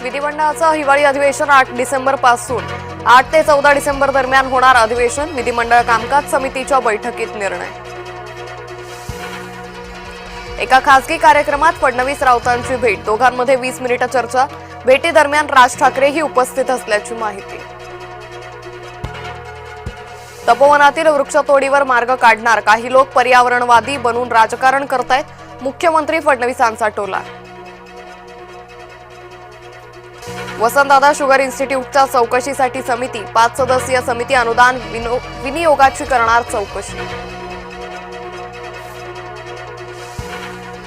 विधिमंडळाचं हिवाळी अधिवेशन 8 डिसेंबर पासून 8 ते 14 डिसेंबर दरम्यान होणार अधिवेशन. विधिमंडळ कामकाज समितीच्या बैठकीत निर्णय. एका खासगी कार्यक्रमात फडणवीस राऊतांची भेट. दोघांमध्ये 20 मिनिटं चर्चा. भेटीदरम्यान राज ठाकरेही उपस्थित असल्याची माहिती. तपोवनातील वृक्षतोडीवर मार्ग काढणार. काही लोक पर्यावरणवादी बनून राजकारण करतायत. मुख्यमंत्री फडणवीसांचा टोला. वसंतदादा शुगर इन्स्टिट्यूटच्या चौकशीसाठी समिती. 5 सदस्यीय समिती अनुदान विनियोगाची करणार चौकशी.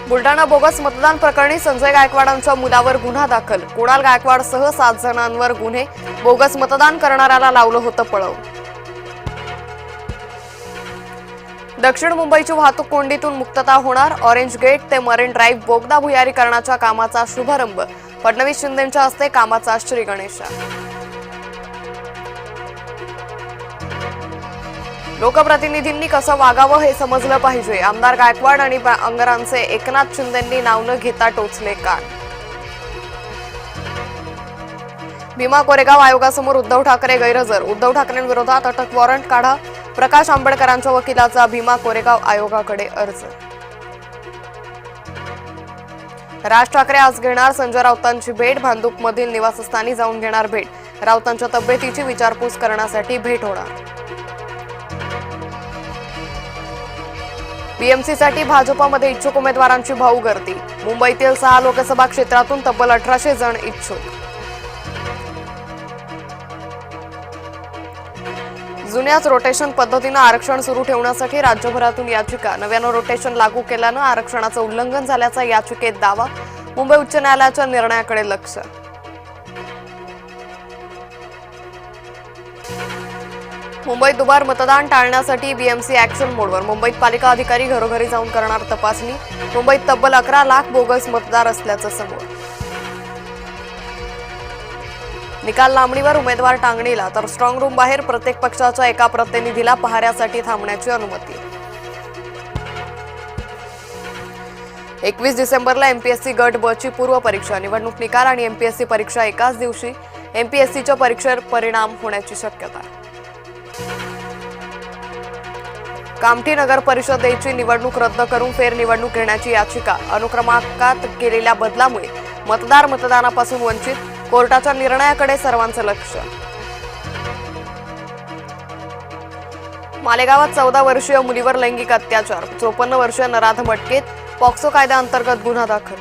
बुलढाणा बोगस मतदान प्रकरणी संजय गायकवाडांच्या मुलावर गुन्हा दाखल. कुणाल गायकवाडसह 7 जणांवर गुन्हे. बोगस मतदान करणाऱ्याला लावलं होतं पळव. दक्षिण मुंबईची वाहतूक कोंडीतून मुक्तता होणार. ऑरेंज गेट ते मरीन ड्राईव्ह बोगदा भुयारीकरणाच्या कामाचा शुभारंभ. फडणवीस शिंदेंच्या हस्ते कामाचा श्रीगणेशा. लोकप्रतिनिधींनी कसं वागावं हे समजलं पाहिजे. आमदार गायकवाड आणि अंगरांचे एकनाथ शिंदेंनी नाव न घेता टोचले कान. भीमा कोरेगाव आयोगासमोर उद्धव ठाकरे गैरहजर. उद्धव ठाकरेंविरोधात अटक वॉरंट काढा. प्रकाश आंबेडकरांच्या वकिलाचा भीमा कोरेगाव आयोगाकडे अर्ज. राज ठाकरे आज घेणार संजय राऊतांची भेट. भांडूपमधील निवासस्थानी जाऊन घेणार भेट. राऊतांच्या तब्येतीची विचारपूस करण्यासाठी भेट होणार. बीएमसीसाठी भाजपमध्ये इच्छुक उमेदवारांची भाऊ गर्दी. मुंबईतील 6 लोकसभा क्षेत्रातून तब्बल 1800 जण इच्छुक. जुन्याच रोटेशन पद्धतीनं आरक्षण सुरू ठेवण्यासाठी राज्यभरातून याचिका. नव्यानं रोटेशन लागू केल्यानं आरक्षणाचं उल्लंघन झाल्याचा याचिकेत दावा. मुंबई उच्च न्यायालयाच्या निर्णयाकडे लक्ष. मुंबईत दुबार मतदान टाळण्यासाठी बीएमसी ऍक्शन मोडवर. मुंबईत पालिका अधिकारी घरोघरी जाऊन करणार तपासणी. मुंबईत तब्बल 11 लाख बोगस मतदार असल्याचं समोर. निकाल लांबणीवर उमेदवार टांगणीला तर स्ट्रॉंग रूम बाहेर प्रत्येक पक्षाच्या एका प्रतिनिधीला पहाऱ्यासाठी थांबण्याची अनुमती. 21 डिसेंबरला एमपीएससी गट ब ची पूर्व परीक्षा. निवडणूक निकाल आणि एमपीएससी परीक्षा एकाच दिवशी. एमपीएससीच्या परीक्षेवर परिणाम होण्याची शक्यता. कामठी नगर परिषदेची निवडणूक रद्द करून फेरनिवडणूक घेण्याची याचिका. अनुक्रमांकात केलेल्या बदलामुळे मतदार मतदानापासून वंचित. कोर्टाच्या निर्णयाकडे सर्वांचं लक्ष. मालेगावात 14 वर्षीय मुलीवर लैंगिक अत्याचार. 54 वर्षीय नराधम अटकेत. पॉक्सो कायद्याअंतर्गत गुन्हा दाखल.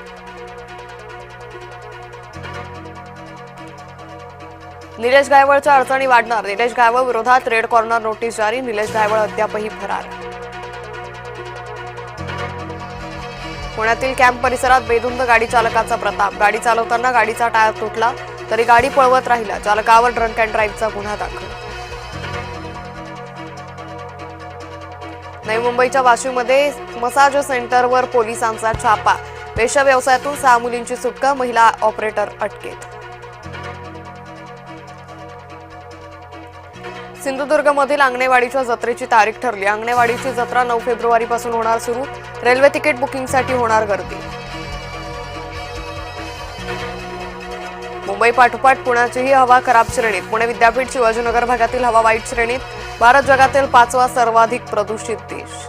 निलेश गायवळच्या अडचणी वाढणार. निलेश गायवळ विरोधात रेड कॉर्नर नोटीस जारी. निलेश गायवळ अद्यापही फरार. पुण्यातील कॅम्प परिसरात बेधुंद गाडी चालकाचा प्रताप. गाडी चालवताना गाडीचा टायर तुटला तरी गाडी पळवत राहिला. चालकावर ड्रंक अँड ड्राईव्हचा गुन्हा दाखल. नवी मुंबईच्या वाशीमध्ये मसाज सेंटरवर पोलिसांचा छापा. वेश्या व्यवसायातून 6 मुलींची सुटका. महिला ऑपरेटर अटकेत. सिंधुदुर्गमधील अंगणेवाडीच्या जत्रेची तारीख ठरली. अंगणेवाडीची जत्रा 9 फेब्रुवारीपासून होणार सुरू. रेल्वे तिकीट बुकिंगसाठी होणार गर्दी. मुंबई पाठोपाठ पुण्याचीही हवा खराब श्रेणीत. पुणे विद्यापीठ शिवाजीनगर भागातील हवा वाईट श्रेणीत. भारत जगातील 5वा सर्वाधिक प्रदूषित देश.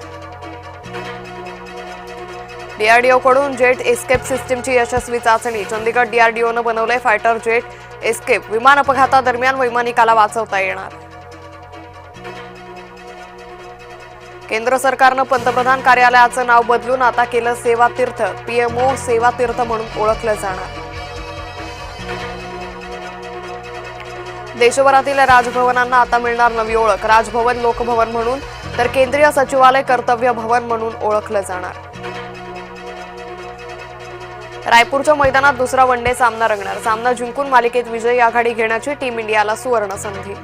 डीआरडीओकडून जेट एस्केप सिस्टीमची यशस्वी चाचणी. चंदीगड डीआरडीओनं बनवलंय फायटर जेट एस्केप. विमान अपघातादरम्यान वैमानिकाला वाचवता येणार. केंद्र सरकारनं पंतप्रधान कार्यालयाचं नाव बदलून आता केलं सेवा तीर्थ. पीएमओ सेवा तीर्थ म्हणून ओळखलं जाणार. देशभरातील राजभवनांना आता मिळणार नवी ओळख. राजभवन लोकभवन म्हणून तर केंद्रीय सचिवालय कर्तव्य भवन म्हणून ओळखलं जाणार. रायपूरच्या मैदानात दुसरा वनडे सामना रंगणार. सामना जिंकून मालिकेत विजयी आघाडी घेण्याची टीम इंडियाला सुवर्ण संधी.